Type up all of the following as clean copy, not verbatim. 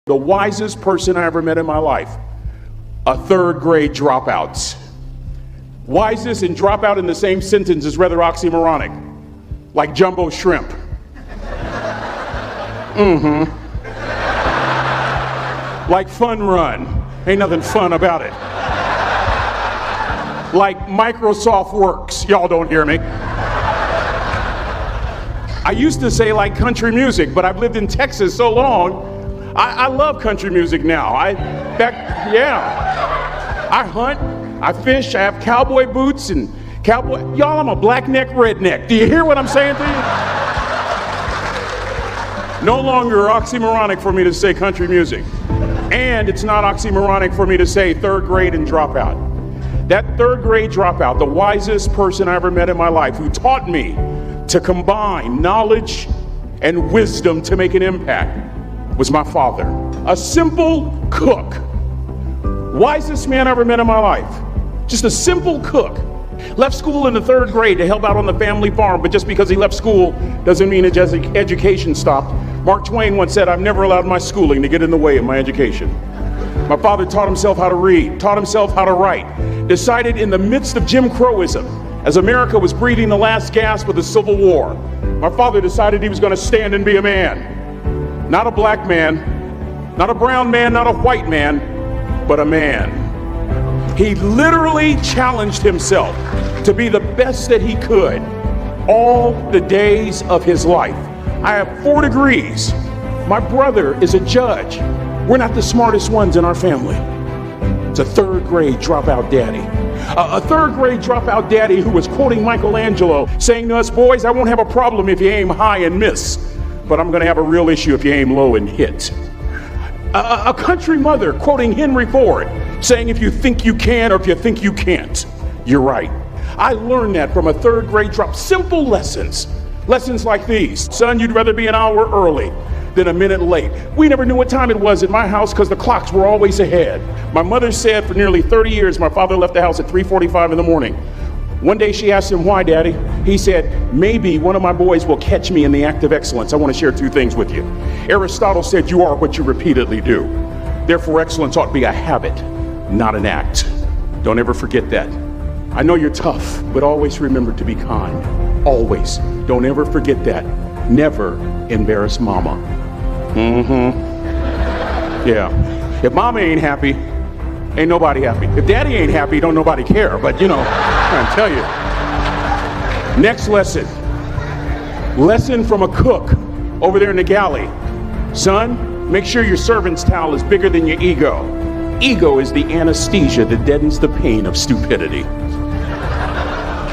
The wisest person I ever met in my life, a third grade dropout. Wisest and dropout in the same sentence is rather oxymoronic, like jumbo shrimp. Like fun run, ain't nothing fun about it. Like Microsoft Works, y'all don't hear me. I used to say like country music, but I've lived in Texas so long, I love country music now. I hunt, I fish, I have cowboy boots and cowboy, y'all, I'm a black neck redneck. Do you hear what I'm saying to you? No longer oxymoronic for me to say country music. And it's not oxymoronic for me to say third grade and dropout. That third grade dropout, the wisest person I ever met in my life, who taught me to combine knowledge and wisdom to make an impact, was my father. A simple cook. Wisest man I ever met in my life. Just a simple cook. Left school in the third grade to help out on the family farm, but just because he left school doesn't mean his education stopped. Mark Twain once said, "I've never allowed my schooling to get in the way of my education." My father taught himself how to read, taught himself how to write, decided in the midst of Jim Crowism, as America was breathing the last gasp of the Civil War, my father decided he was going to stand and be a man. Not a black man, not a brown man, not a white man, but a man. He literally challenged himself to be the best that he could all the days of his life. I have 4 degrees. My brother is a judge. We're not the smartest ones in our family. It's a third grade dropout daddy. A third grade dropout daddy who was quoting Michelangelo, saying to us, "Boys, I won't have a problem if you aim high and miss, but I'm gonna have a real issue if you aim low and hit." A country mother quoting Henry Ford, saying, "If you think you can or if you think you can't, you're right." I learned that from a third grade drop. Simple lessons. Lessons like these. Son, you'd rather be an hour early than a minute late. We never knew what time it was at my house because the clocks were always ahead. My mother said for nearly 30 years, my father left the house at 3:45 in the morning. One day she asked him, "Why, Daddy?" He said, "Maybe one of my boys will catch me in the act of excellence. I want to share 2 things with you. Aristotle said you are what you repeatedly do. Therefore, excellence ought to be a habit, not an act." Don't ever forget that. I know you're tough, but always remember to be kind. Always. Don't ever forget that. Never embarrass mama. Yeah. If mama ain't happy, ain't nobody happy. If daddy ain't happy, don't nobody care. But you know, I'm trying to tell you. Next lesson. Lesson from a cook over there in the galley. Son, make sure your servant's towel is bigger than your ego. Ego is the anesthesia that deadens the pain of stupidity.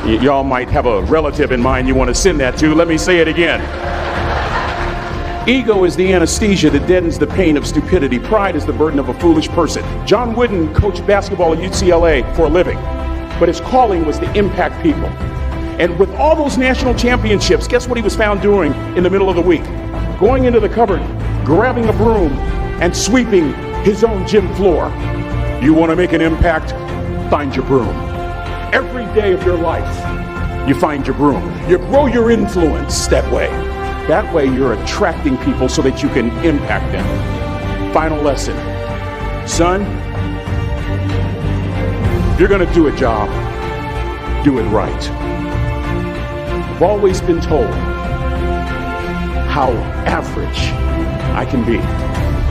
Y'all might have a relative in mind you want to send that to. Let me say it again. Ego is the anesthesia that deadens the pain of stupidity. Pride is the burden of a foolish person. John Wooden coached basketball at UCLA for a living, but his calling was to impact people. And with all those national championships, guess what he was found doing in the middle of the week? Going into the cupboard, grabbing a broom, and sweeping his own gym floor. You want to make an impact? Find your broom. Every day of your life, you find your broom. You grow your influence that way. That way you're attracting people so that you can impact them. Final lesson. Son, if you're going to do a job, do it right. I've always been told how average I can be.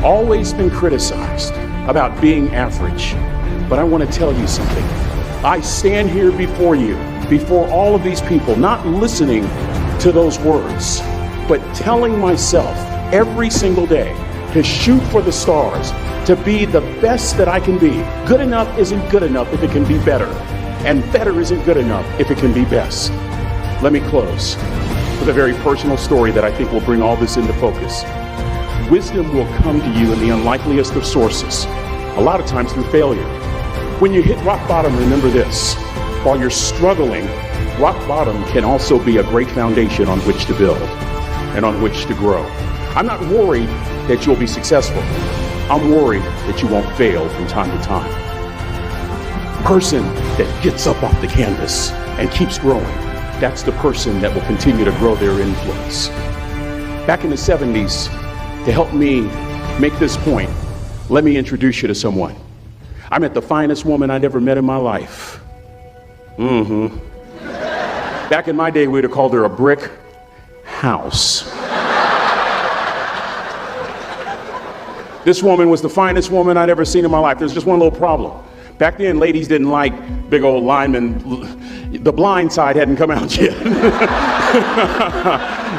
Always been criticized about being average. But I want to tell you something. I stand here before you, before all of these people, not listening to those words, but telling myself every single day to shoot for the stars, to be the best that I can be. Good enough isn't good enough if it can be better, and better isn't good enough if it can be best. Let me close with a very personal story that I think will bring all this into focus. Wisdom will come to you in the unlikeliest of sources, a lot of times through failure. When you hit rock bottom, remember this. While you're struggling, rock bottom can also be a great foundation on which to build and on which to grow. I'm not worried that you'll be successful. I'm worried that you won't fail from time to time. The person that gets up off the canvas and keeps growing, that's the person that will continue to grow their influence. Back in the 70s, to help me make this point, let me introduce you to someone. I met the finest woman I'd ever met in my life. Back in my day, we'd have called her a brick house. This woman was the finest woman I'd ever seen in my life. There's just one little problem. Back then, ladies didn't like big old linemen. The blind side hadn't come out yet.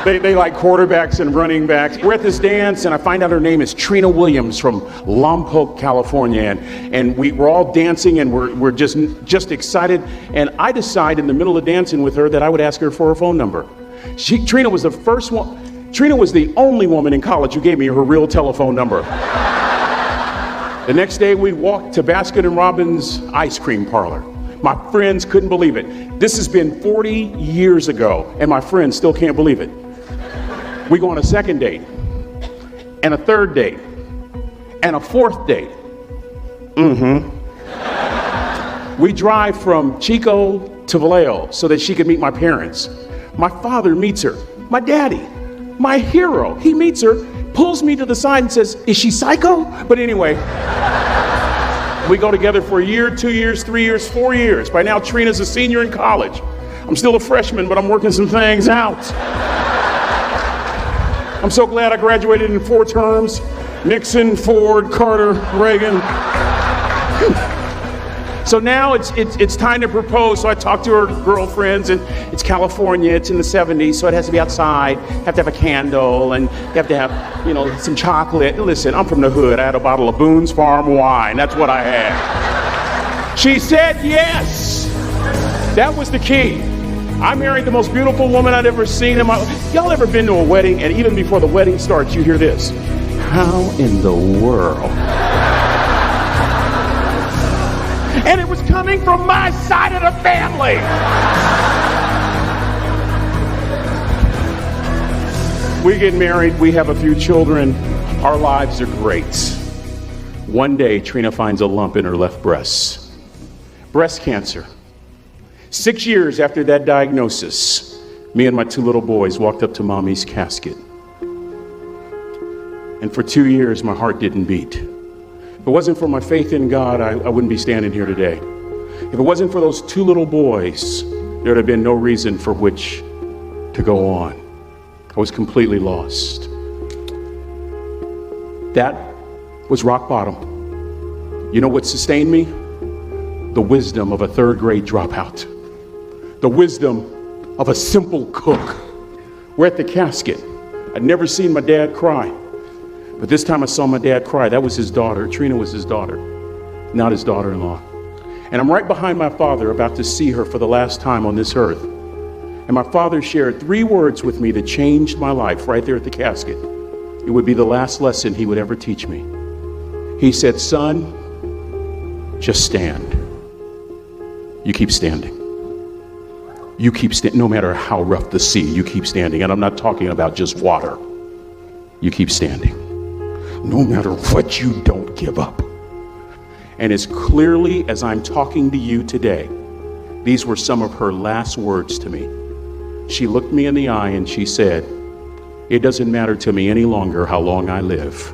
They like quarterbacks and running backs. We're at this dance, and I find out her name is Trina Williams from Lompoc, California. And we're all dancing, and we're just excited. And I decide in the middle of dancing with her that I would ask her for her phone number. Trina was the first one. Trina was the only woman in college who gave me her real telephone number. The next day, we walked to Baskin & Robbins ice cream parlor. My friends couldn't believe it. This has been 40 years ago, and my friends still can't believe it. We go on a second date, and a third date, and a fourth date. We drive from Chico to Vallejo so that she could meet my parents. My father meets her, my daddy, my hero. He meets her, pulls me to the side and says, "Is she psycho?" But anyway, we go together for a year, 2 years, 3 years, 4 years. By now, Trina's a senior in college. I'm still a freshman, but I'm working some things out. I'm so glad I graduated in 4 terms. Nixon, Ford, Carter, Reagan. So now it's time to propose. So I talk to her girlfriends, and it's California, it's in the 70s, so it has to be outside. You have to have a candle, and you have to have, some chocolate. Listen, I'm from the hood. I had a bottle of Boone's Farm wine. That's what I had. She said yes. That was the key. I married the most beautiful woman I'd ever seen in my life. Y'all ever been to a wedding, and even before the wedding starts, you hear this? How in the world? And it was coming from my side of the family. We get married, we have a few children, our lives are great. One day, Trina finds a lump in her left breast. Breast cancer. 6 years after that diagnosis, me and my 2 little boys walked up to Mommy's casket. And for 2 years, my heart didn't beat. If it wasn't for my faith in God, I wouldn't be standing here today. If it wasn't for those 2 little boys, there would have been no reason for which to go on. I was completely lost. That was rock bottom. You know what sustained me? The wisdom of a 3rd grade dropout. The wisdom of a simple cook. We're at the casket. I'd never seen my dad cry. But this time I saw my dad cry. That was his daughter. Trina was his daughter, not his daughter-in-law. And I'm right behind my father, about to see her for the last time on this earth. And my father shared 3 words with me that changed my life right there at the casket. It would be the last lesson he would ever teach me. He said, "Son, just stand. You keep standing. You keep standing, no matter how rough the sea, you keep standing." And I'm not talking about just water. You keep standing. No matter what, you don't give up. And as clearly as I'm talking to you today, these were some of her last words to me. She looked me in the eye and she said, "It doesn't matter to me any longer how long I live.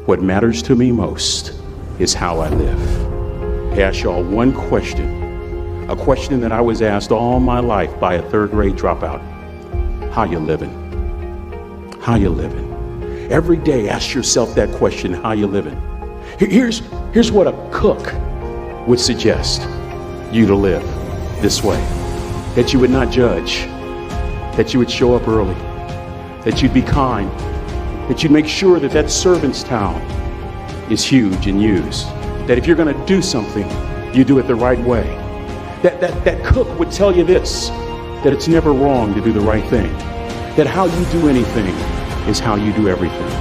What matters to me most is how I live." I ask y'all one question, a question that I was asked all my life by a 3rd grade dropout. How you living? How you living? Every day, ask yourself that question, how you living? Here's what a cook would suggest you to live this way. That you would not judge, that you would show up early, that you'd be kind, that you'd make sure that that servant's towel is huge and used, that if you're gonna do something, you do it the right way. That cook would tell you this, that it's never wrong to do the right thing, that how you do anything is how you do everything.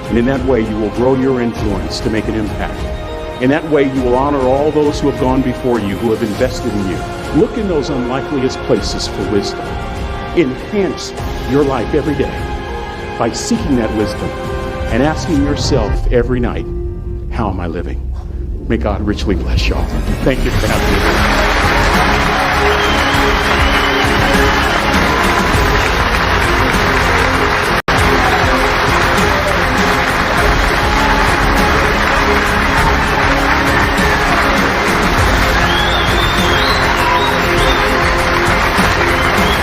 And in that way, you will grow your influence to make an impact. In that way, you will honor all those who have gone before you, who have invested in you. Look in those unlikeliest places for wisdom. Enhance your life every day by seeking that wisdom and asking yourself every night, how am I living? May God richly bless y'all. Thank you for having me.